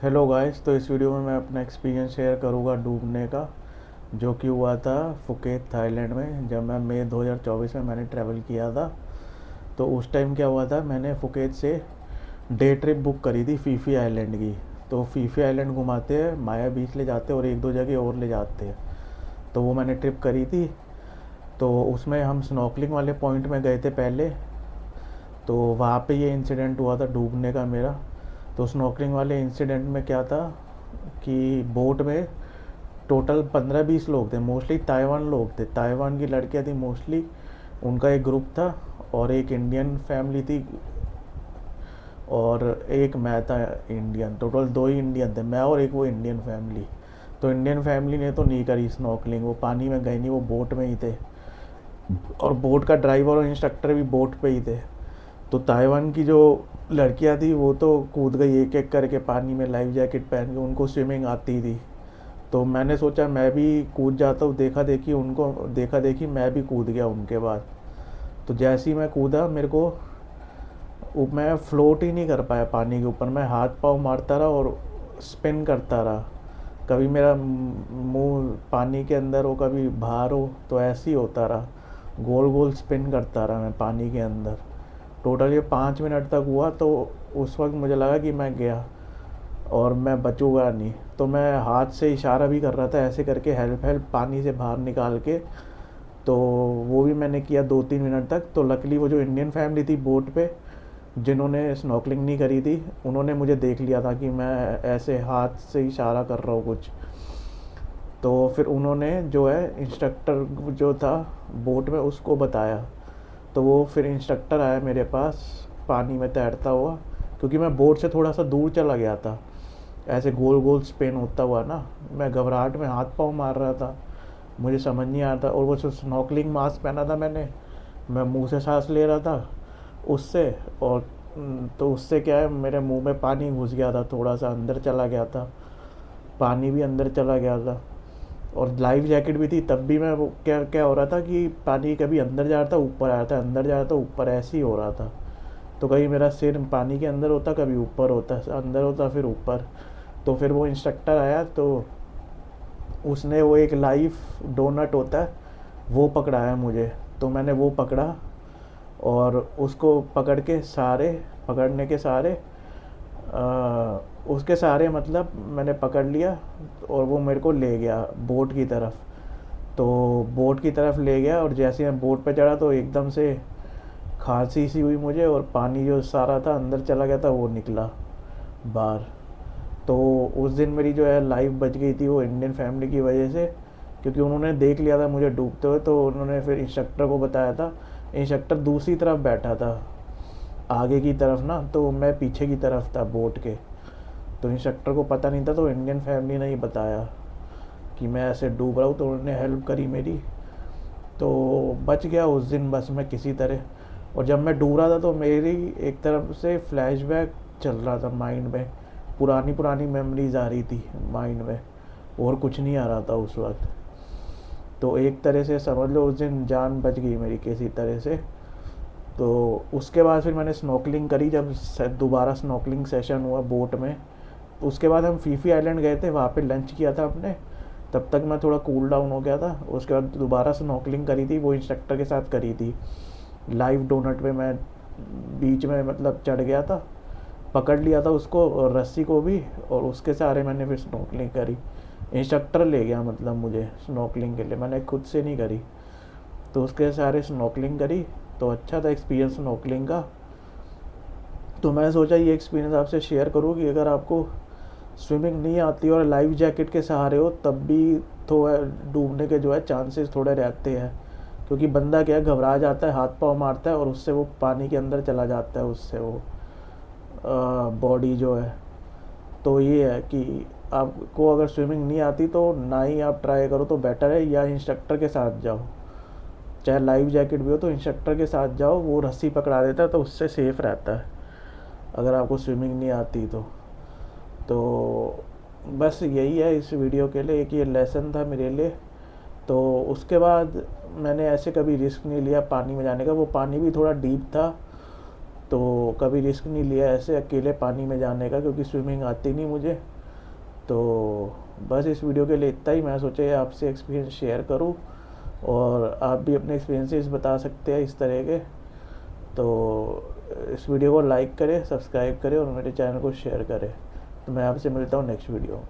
Hello guys. तो इस video में मैं अपना एक्सपीरियंस शेयर करूँगा डूबने का, जो कि हुआ था फुकेत थाईलैंड में। जब मैं मई 2024 में मैंने ट्रैवल किया था, तो उस टाइम क्या हुआ था, मैंने फुकेत से डे ट्रिप बुक करी थी फीफी आइलैंड की। तो फीफी आइलैंड घुमाते हैं, माया बीच ले जाते हैं और एक दो जगह और ले जाते हैं। तो वो मैंने ट्रिप करी थी। तो उसमें हम स्नॉकलिंग वाले पॉइंट में गए थे पहले। तो वहाँ पे ये इंसिडेंट हुआ था डूबने का मेरा। तो स्नॉकलिंग वाले इंसिडेंट में क्या था कि बोट में टोटल 15-20 लोग थे, मोस्टली ताइवान लोग थे, ताइवान की लड़कियां थी मोस्टली। उनका एक ग्रुप था और एक इंडियन फैमिली थी और एक मैं था इंडियन। टोटल दो ही इंडियन थे, मैं और एक वो इंडियन फैमिली। तो इंडियन फैमिली ने तो नहीं करी स्नॉकलिंग, वो पानी में गए नहीं, वो बोट में ही थे। और बोट का ड्राइवर और इंस्ट्रक्टर भी बोट पे ही थे। तो ताइवान की जो लड़कियां थी वो तो कूद गई एक एक करके पानी में, लाइफ जैकेट पहन के, उनको स्विमिंग आती थी। तो मैंने सोचा मैं भी कूद जाता हूँ, देखा देखी उनको देखा देखी मैं भी कूद गया उनके बाद। तो जैसे ही मैं कूदा, मेरे को मैं फ्लोट ही नहीं कर पाया पानी के ऊपर। मैं हाथ पाँव मारता रहा और स्पिन करता रहा। कभी मेरा मुंह पानी के अंदर हो, कभी बाहर हो, तो ऐसे ही होता रहा। गोल गोल स्पिन करता रहा मैं पानी के अंदर। टोटल ये 5 मिनट तक हुआ। तो उस वक्त मुझे लगा कि मैं गया और मैं बचूंगा नहीं। तो मैं हाथ से इशारा भी कर रहा था ऐसे करके, हेल्प हेल्प, पानी से बाहर निकाल के। तो वो भी मैंने किया 2-3 मिनट तक। तो लकली वो जो इंडियन फैमिली थी बोट पे, जिन्होंने स्नॉकलिंग नहीं करी थी, उन्होंने मुझे देख लिया था कि मैं ऐसे हाथ से इशारा कर रहा हूँ कुछ। तो फिर उन्होंने जो है इंस्ट्रक्टर जो था बोट में, उसको बताया। तो वो फिर इंस्ट्रक्टर आया मेरे पास पानी में तैरता हुआ, क्योंकि मैं बोट से थोड़ा सा दूर चला गया था। ऐसे गोल गोल स्पिन होता हुआ ना, मैं घबराहट में हाथ पाँव मार रहा था, मुझे समझ नहीं आ रहा था। और वो जो स्नॉकलिंग मास्क पहना था मैंने, मैं मुंह से सांस ले रहा था उससे। और तो उससे क्या है, मेरे मुंह में पानी घुस गया था, थोड़ा सा अंदर चला गया था, पानी भी अंदर चला गया था। और लाइफ जैकेट भी थी, तब भी मैं वो क्या क्या हो रहा था कि पानी कभी अंदर जा रहा था, ऊपर आ रहा था, अंदर जा रहा था, ऊपर, ऐसे ही हो रहा था। तो कभी मेरा सिर पानी के अंदर होता, कभी ऊपर होता, अंदर होता फिर ऊपर। तो फिर वो इंस्ट्रक्टर आया, तो उसने वो एक लाइफ डोनट होता है वो पकड़ाया मुझे। तो मैंने वो पकड़ा और उसको पकड़ के सारे, पकड़ने के सारे उसके सारे मतलब मैंने पकड़ लिया। और वो मेरे को ले गया बोट की तरफ। तो बोट की तरफ ले गया और जैसे मैं बोट पे चढ़ा तो एकदम से खांसी सी हुई मुझे, और पानी जो सारा था अंदर चला गया था, वो निकला बाहर। तो उस दिन मेरी जो है लाइफ बच गई थी वो इंडियन फैमिली की वजह से, क्योंकि उन्होंने देख लिया था मुझे डूबते हुए। तो उन्होंने फिर इंस्ट्रक्टर को बताया था। इंस्ट्रक्टर दूसरी तरफ बैठा था, आगे की तरफ ना, तो मैं पीछे की तरफ था बोट के। तो इंस्ट्रक्टर को पता नहीं था, तो इंडियन फैमिली ने ही बताया कि मैं ऐसे डूब रहा हूँ, तो उन्होंने हेल्प करी मेरी। तो बच गया उस दिन बस मैं किसी तरह। और जब मैं डूब रहा था तो मेरी एक तरफ से फ्लैशबैक चल रहा था माइंड में, पुरानी पुरानी मेमोरीज आ रही थी माइंड में, और कुछ नहीं आ रहा था उस वक्त। तो एक तरह से समझ लो उस दिन जान बच गई मेरी किसी तरह से। तो उसके बाद फिर मैंने स्नॉकलिंग करी, जब दोबारा स्नॉकलिंग सेशन हुआ बोट में। उसके बाद हम फीफी आइलैंड गए थे, वहाँ पे लंच किया था अपने। तब तक मैं थोड़ा कूल डाउन हो गया था। उसके बाद दोबारा स्नॉकलिंग करी थी, वो इंस्ट्रक्टर के साथ करी थी। लाइव डोनट पे मैं बीच में मतलब चढ़ गया था, पकड़ लिया था उसको और रस्सी को भी, और उसके सहारे मैंने फिर स्नॉकलिंग करी। इंस्ट्रक्टर ले गया मतलब मुझे स्नॉकलिंग के लिए, मैंने खुद से नहीं करी। तो उसके सहारे स्नॉकलिंग करी। तो अच्छा था एक्सपीरियंस स्नॉकलिंग का। तो मैं सोचा ये एक्सपीरियंस आपसे शेयर करूँ कि अगर आपको स्विमिंग नहीं आती और लाइफ जैकेट के सहारे हो, तब भी थोड़ा डूबने के जो है चांसेस थोड़े रहते हैं। क्योंकि बंदा क्या है, घबरा जाता है, हाथ पाँव मारता है और उससे वो पानी के अंदर चला जाता है, उससे वो बॉडी जो है। तो ये है कि आपको अगर स्विमिंग नहीं आती तो ना ही आप ट्राई करो तो बेटर है, या इंस्ट्रक्टर के साथ जाओ। चाहे लाइफ जैकेट भी हो तो इंस्ट्रक्टर के साथ जाओ, वो रस्सी पकड़ा देता है, तो उससे सेफ रहता है अगर आपको स्विमिंग नहीं आती तो बस यही है इस वीडियो के लिए, एक ये लेसन था मेरे लिए। तो उसके बाद मैंने ऐसे कभी रिस्क नहीं लिया पानी में जाने का। वो पानी भी थोड़ा डीप था, तो कभी रिस्क नहीं लिया ऐसे अकेले पानी में जाने का, क्योंकि स्विमिंग आती नहीं मुझे। तो बस इस वीडियो के लिए इतना ही। मैं सोचा आपसे एक्सपीरियंस शेयर करूं, और आप भी अपने एक्सपीरियंसेस बता सकते हैं इस तरह के। तो इस वीडियो को लाइक करें, सब्सक्राइब करें और मेरे चैनल को शेयर करें। तो मैं आपसे मिलता हूँ नेक्स्ट वीडियो।